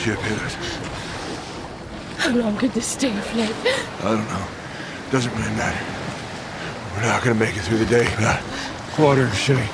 ship hit us? How long could this stay afloat? I don't know. Doesn't really matter. We're not gonna make it through the day. Quarter shake.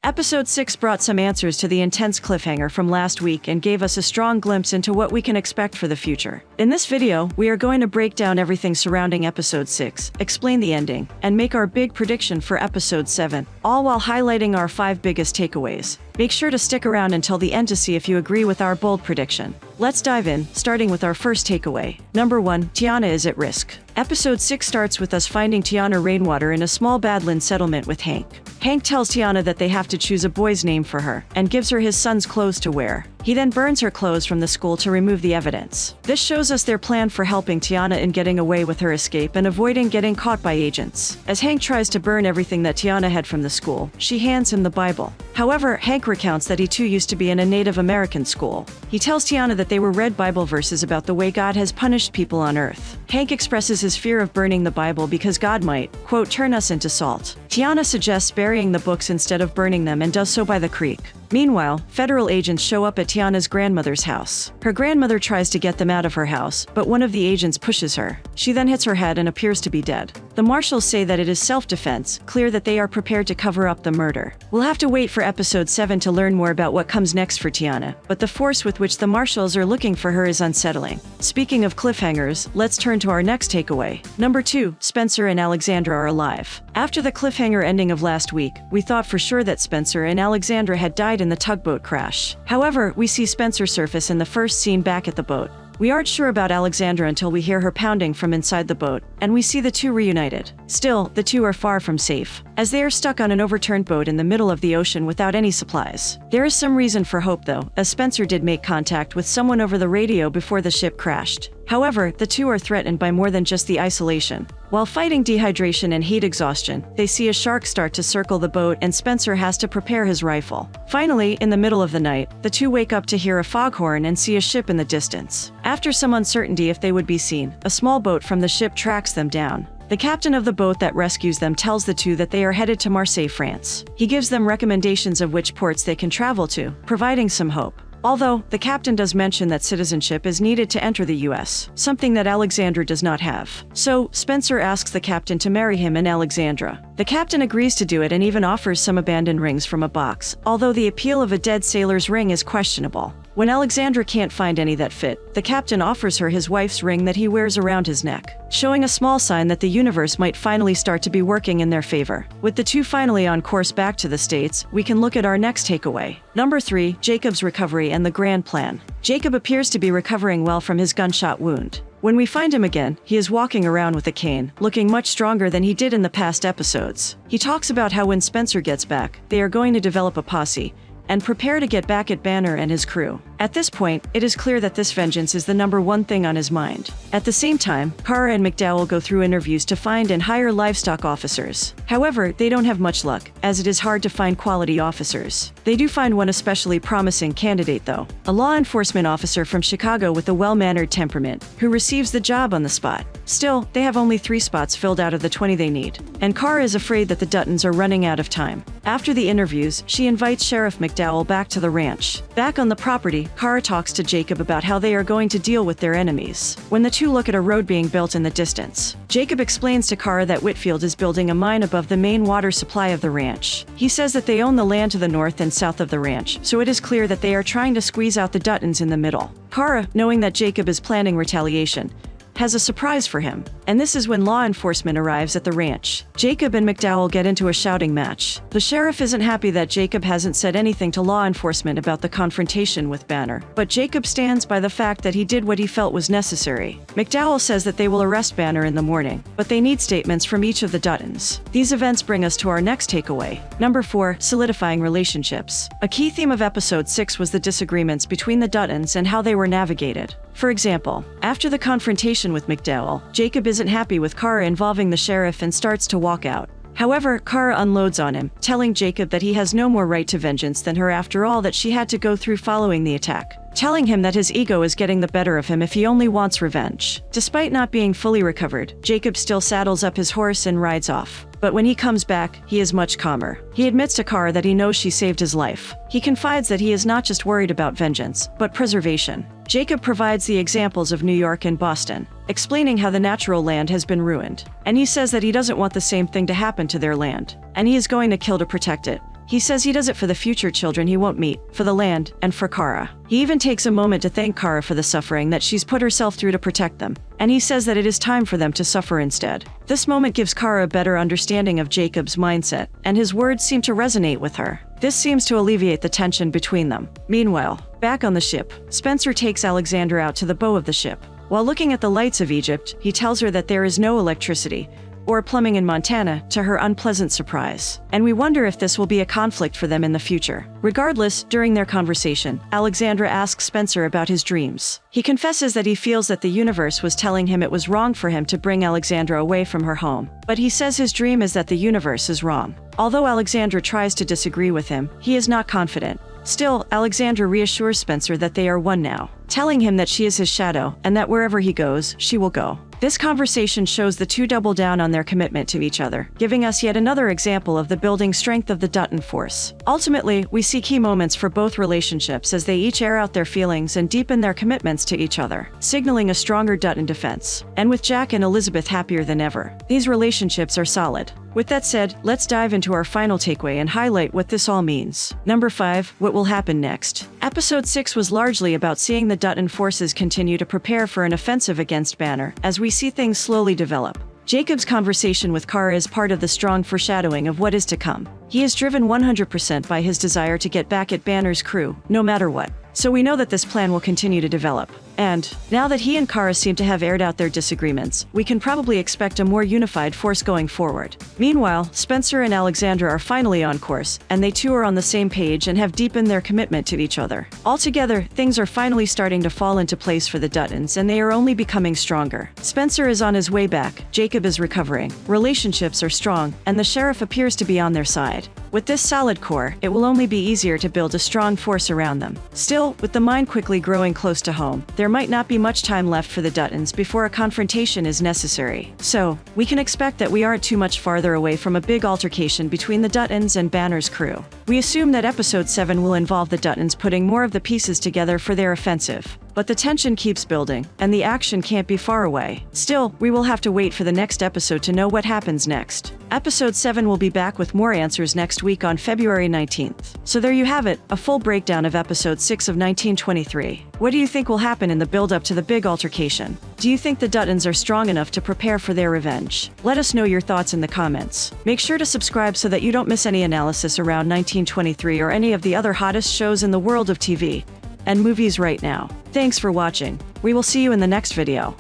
Episode 6 brought some answers to the intense cliffhanger from last week and gave us a strong glimpse into what we can expect for the future. In this video, we are going to break down everything surrounding Episode 6, explain the ending, and make our big prediction for Episode 7, all while highlighting our 5 biggest takeaways. Make sure to stick around until the end to see if you agree with our bold prediction. Let's dive in, starting with our first takeaway. Number 1, Tiana is at risk. Episode 6 starts with us finding Tiana Rainwater in a small Badland settlement with Hank. Hank tells Tiana that they have to choose a boy's name for her, and gives her his son's clothes to wear. He then burns her clothes from the school to remove the evidence. This shows us their plan for helping Tiana in getting away with her escape and avoiding getting caught by agents. As Hank tries to burn everything that Tiana had from the school, she hands him the Bible. However, Hank recounts that he too used to be in a Native American school. He tells Tiana that they were read Bible verses about the way God has punished people on earth. Hank expresses his fear of burning the Bible because God might, quote, turn us into salt. Tiana suggests burying the books instead of burning them and does so by the creek. Meanwhile, federal agents show up at Tiana's grandmother's house. Her grandmother tries to get them out of her house, but one of the agents pushes her. She then hits her head and appears to be dead. The marshals say that it is self-defense, clear that they are prepared to cover up the murder. We'll have to wait for Episode 7 to learn more about what comes next for Tiana, but the force with which the marshals are looking for her is unsettling. Speaking of cliffhangers, let's turn to our next takeaway. Number 2, Spencer and Alexandra are alive. After the cliffhanger ending of last week, we thought for sure that Spencer and Alexandra had died in the tugboat crash. However, we see Spencer surface in the first scene back at the boat. We aren't sure about Alexandra until we hear her pounding from inside the boat, and we see the two reunited. Still, the two are far from safe, as they are stuck on an overturned boat in the middle of the ocean without any supplies. There is some reason for hope though, as Spencer did make contact with someone over the radio before the ship crashed. However, the two are threatened by more than just the isolation. While fighting dehydration and heat exhaustion, they see a shark start to circle the boat and Spencer has to prepare his rifle. Finally, in the middle of the night, the two wake up to hear a foghorn and see a ship in the distance. After some uncertainty if they would be seen, a small boat from the ship tracks them down. The captain of the boat that rescues them tells the two that they are headed to Marseille, France. He gives them recommendations of which ports they can travel to, providing some hope. Although, the captain does mention that citizenship is needed to enter the US, something that Alexandra does not have. So, Spencer asks the captain to marry him and Alexandra. The captain agrees to do it and even offers some abandoned rings from a box, although the appeal of a dead sailor's ring is questionable. When Alexandra can't find any that fit, the captain offers her his wife's ring that he wears around his neck, showing a small sign that the universe might finally start to be working in their favor. With the two finally on course back to the States, we can look at our next takeaway. Number 3, Jacob's recovery and the grand plan. Jacob appears to be recovering well from his gunshot wound. When we find him again, he is walking around with a cane, looking much stronger than he did in the past episodes. He talks about how when Spencer gets back, they are going to develop a posse and prepare to get back at Banner and his crew. At this point, it is clear that this vengeance is the number one thing on his mind. At the same time, Kara and McDowell go through interviews to find and hire livestock officers. However, they don't have much luck, as it is hard to find quality officers. They do find one especially promising candidate though, a law enforcement officer from Chicago with a well-mannered temperament, who receives the job on the spot. Still, they have only 3 spots filled out of the 20 they need, and Kara is afraid that the Duttons are running out of time. After the interviews, she invites Sheriff McDowell back to the ranch. Back on the property, Kara talks to Jacob about how they are going to deal with their enemies. When the two look at a road being built in the distance, Jacob explains to Kara that Whitfield is building a mine above the main water supply of the ranch. He says that they own the land to the north and south of the ranch, so it is clear that they are trying to squeeze out the Duttons in the middle. Kara, knowing that Jacob is planning retaliation, has a surprise for him, and this is when law enforcement arrives at the ranch. Jacob and McDowell get into a shouting match. The sheriff isn't happy that Jacob hasn't said anything to law enforcement about the confrontation with Banner, but Jacob stands by the fact that he did what he felt was necessary. McDowell says that they will arrest Banner in the morning, but they need statements from each of the Duttons. These events bring us to our next takeaway. Number 4, solidifying relationships. A key theme of episode 6 was the disagreements between the Duttons and how they were navigated. For example, after the confrontation with McDowell, Jacob isn't happy with Kara involving the sheriff and starts to walk out. However, Kara unloads on him, telling Jacob that he has no more right to vengeance than her after all that she had to go through following the attack. telling him that his ego is getting the better of him if he only wants revenge. Despite not being fully recovered, Jacob still saddles up his horse and rides off. But when he comes back, he is much calmer. He admits to Kara that he knows she saved his life. He confides that he is not just worried about vengeance, but preservation. Jacob provides the examples of New York and Boston, explaining how the natural land has been ruined. And he says that he doesn't want the same thing to happen to their land, and he is going to kill to protect it. He says he does it for the future children he won't meet, for the land, and for Kara. He even takes a moment to thank Kara for the suffering that she's put herself through to protect them, and he says that it is time for them to suffer instead. This moment gives Kara a better understanding of Jacob's mindset, and his words seem to resonate with her. This seems to alleviate the tension between them. Meanwhile, back on the ship, Spencer takes Alexandra out to the bow of the ship. While looking at the lights of Egypt, he tells her that there is no electricity or plumbing in Montana, to her unpleasant surprise. And we wonder if this will be a conflict for them in the future. Regardless, during their conversation, Alexandra asks Spencer about his dreams. He confesses that he feels that the universe was telling him it was wrong for him to bring Alexandra away from her home. But he says his dream is that the universe is wrong. Although Alexandra tries to disagree with him, he is not confident. Still, Alexandra reassures Spencer that they are one now, telling him that she is his shadow and that wherever he goes, she will go. This conversation shows the two double down on their commitment to each other, giving us yet another example of the building strength of the Dutton force. Ultimately, we see key moments for both relationships as they each air out their feelings and deepen their commitments to each other, signaling a stronger Dutton defense. And with Jack and Elizabeth happier than ever, these relationships are solid. With that said, let's dive into our final takeaway and highlight what this all means. Number 5, what will happen next? Episode 6 was largely about seeing the Dutton forces continue to prepare for an offensive against Banner, as we see things slowly develop. Jacob's conversation with Kara is part of the strong foreshadowing of what is to come. He is driven 100% by his desire to get back at Banner's crew, no matter what. So we know that this plan will continue to develop. And now that he and Kara seem to have aired out their disagreements, we can probably expect a more unified force going forward. Meanwhile, Spencer and Alexandra are finally on course, and they too are on the same page and have deepened their commitment to each other. Altogether, things are finally starting to fall into place for the Duttons, and they are only becoming stronger. Spencer is on his way back, Jacob is recovering, relationships are strong, and the sheriff appears to be on their side. With this solid core, it will only be easier to build a strong force around them. Still, with the mine quickly growing close to home, there might not be much time left for the Duttons before a confrontation is necessary. So, we can expect that we aren't too much farther away from a big altercation between the Duttons and Banner's crew. We assume that Episode 7 will involve the Duttons putting more of the pieces together for their offensive. But the tension keeps building, and the action can't be far away. Still, we will have to wait for the next episode to know what happens next. Episode 7 will be back with more answers next week on February 19th. So there you have it, a full breakdown of Episode 6 of 1923. What do you think will happen in the build-up to the big altercation? Do you think the Duttons are strong enough to prepare for their revenge? Let us know your thoughts in the comments. Make sure to subscribe so that you don't miss any analysis around 1923 or any of the other hottest shows in the world of TV and movies right now. Thanks for watching. We will see you in the next video.